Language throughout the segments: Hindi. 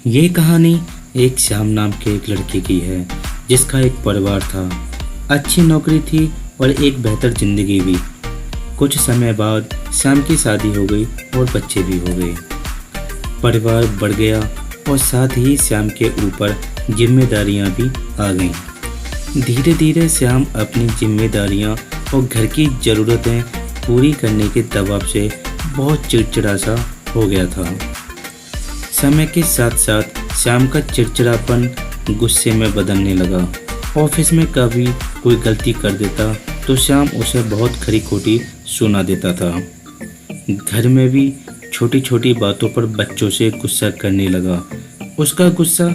ये कहानी एक श्याम नाम के एक लड़के की है जिसका एक परिवार था, अच्छी नौकरी थी और एक बेहतर जिंदगी भी। कुछ समय बाद श्याम की शादी हो गई और बच्चे भी हो गए। परिवार बढ़ गया और साथ ही श्याम के ऊपर जिम्मेदारियां भी आ गईं। धीरे धीरे श्याम अपनी जिम्मेदारियां और घर की ज़रूरतें पूरी करने के दबाव से बहुत चिड़चिड़ा सा हो गया था। समय के साथ साथ श्याम का चिड़चिड़ापन गुस्से में बदलने लगा। ऑफिस में कभी कोई गलती कर देता तो श्याम उसे बहुत खरी खोटी सुना देता था। घर में भी छोटी छोटी बातों पर बच्चों से गुस्सा करने लगा। उसका गुस्सा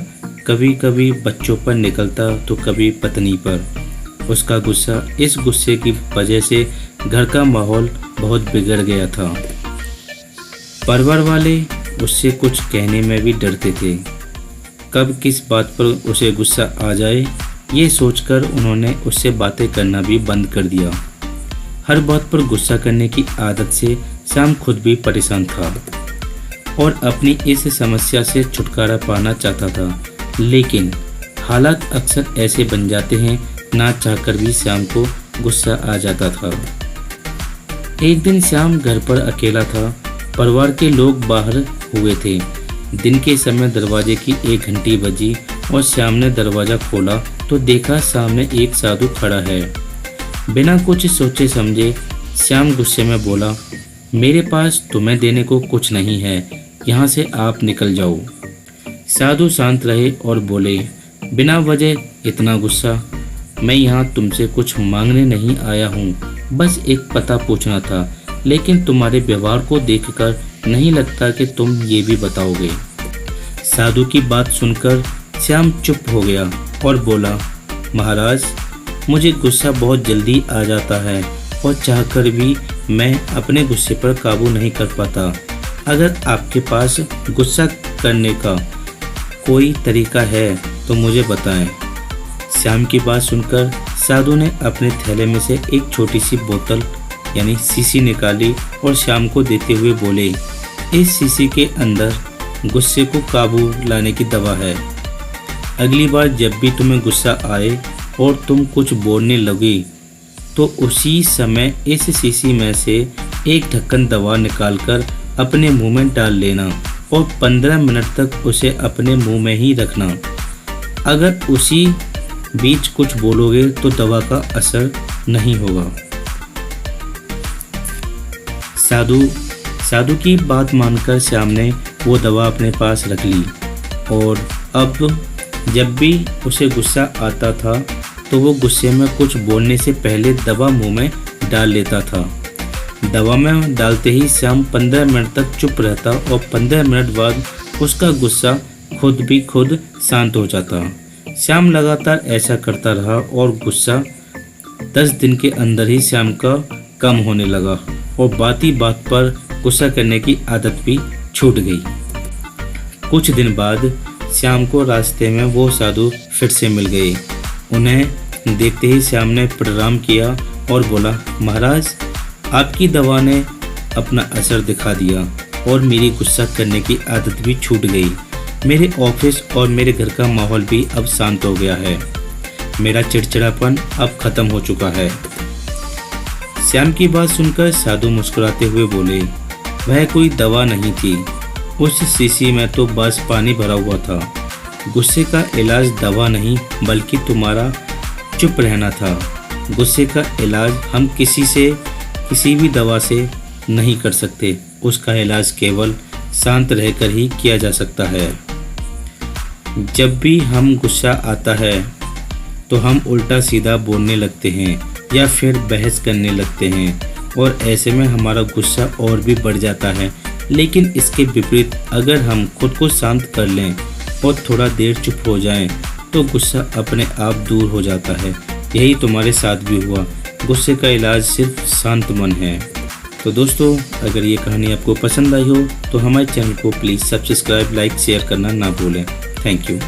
कभी कभी बच्चों पर निकलता तो कभी पत्नी पर। उसका गुस्सा इस गुस्से की वजह से घर का माहौल बहुत बिगड़ गया था। परिवार वाले उससे कुछ कहने में भी डरते थे। कब किस बात पर उसे गुस्सा आ जाए ये सोचकर उन्होंने उससे बातें करना भी बंद कर दिया। हर बात पर गुस्सा करने की आदत से श्याम खुद भी परेशान था और अपनी इस समस्या से छुटकारा पाना चाहता था, लेकिन हालात अक्सर ऐसे बन जाते हैं ना चाहकर भी श्याम को गुस्सा आ जाता था। एक दिन श्याम घर पर अकेला था। परिवार के लोग बाहर हुए थे। दिन के समय दरवाजे की 1 घंटी बजी और श्याम ने दरवाज़ा खोला तो देखा सामने एक साधु खड़ा है। बिना कुछ सोचे समझे श्याम गुस्से में बोला, मेरे पास तुम्हें देने को कुछ नहीं है, यहाँ से आप निकल जाओ। साधु शांत रहे और बोले, बिना वजह इतना गुस्सा? मैं यहाँ तुमसे कुछ मांगने नहीं आया हूँ, बस एक पता पूछना था, लेकिन तुम्हारे व्यवहार को देखकर नहीं लगता कि तुम ये भी बताओगे। साधु की बात सुनकर श्याम चुप हो गया और बोला, महाराज, मुझे गुस्सा बहुत जल्दी आ जाता है और चाहकर भी मैं अपने गुस्से पर काबू नहीं कर पाता। अगर आपके पास गुस्सा करने का कोई तरीका है तो मुझे बताएं। श्याम की बात सुनकर साधु ने अपने थैले में से एक छोटी सी बोतल यानी शीशी निकाली और श्याम को देते हुए बोले, इस शीशी के अंदर गुस्से को काबू लाने की दवा है। अगली बार जब भी तुम्हें गुस्सा आए और तुम कुछ बोलने लगे तो उसी समय इस शीशी में से एक ढक्कन दवा निकालकर अपने मुंह में डाल लेना और 15 मिनट तक उसे अपने मुंह में ही रखना। अगर उसी बीच कुछ बोलोगे तो दवा का असर नहीं होगा। साधु की बात मानकर श्याम ने वो दवा अपने पास रख ली और अब जब भी उसे गुस्सा आता था तो वो गुस्से में कुछ बोलने से पहले दवा मुंह में डाल लेता था। दवा में डालते ही श्याम 15 मिनट तक चुप रहता और 15 मिनट बाद उसका गुस्सा खुद शांत हो जाता। श्याम लगातार ऐसा करता रहा और गुस्सा 10 दिन के अंदर ही श्याम का कम होने लगा और बात पर गुस्सा करने की आदत भी छूट गई। कुछ दिन बाद श्याम को रास्ते में वो साधु फिर से मिल गए। उन्हें देखते ही श्याम ने प्रणाम किया और बोला, महाराज, आपकी दवा ने अपना असर दिखा दिया और मेरी गुस्सा करने की आदत भी छूट गई। मेरे ऑफिस और मेरे घर का माहौल भी अब शांत हो गया है। मेरा चिड़चिड़ापन अब खत्म हो चुका है। श्याम की बात सुनकर साधु मुस्कुराते हुए बोले, वह कोई दवा नहीं थी, उस शीशी में तो बस पानी भरा हुआ था। गुस्से का इलाज दवा नहीं बल्कि तुम्हारा चुप रहना था। गुस्से का इलाज हम किसी भी दवा से नहीं कर सकते। उसका इलाज केवल शांत रहकर ही किया जा सकता है। जब भी हम गुस्सा आता है तो हम उल्टा सीधा बोलने लगते हैं या फिर बहस करने लगते हैं और ऐसे में हमारा गुस्सा और भी बढ़ जाता है। लेकिन इसके विपरीत अगर हम खुद को शांत कर लें और थोड़ा देर चुप हो जाएं तो गुस्सा अपने आप दूर हो जाता है। यही तुम्हारे साथ भी हुआ। गुस्से का इलाज सिर्फ शांत मन है। तो दोस्तों, अगर ये कहानी आपको पसंद आई हो तो हमारे चैनल को प्लीज़ सब्सक्राइब, लाइक, शेयर करना ना भूलें। Thank you.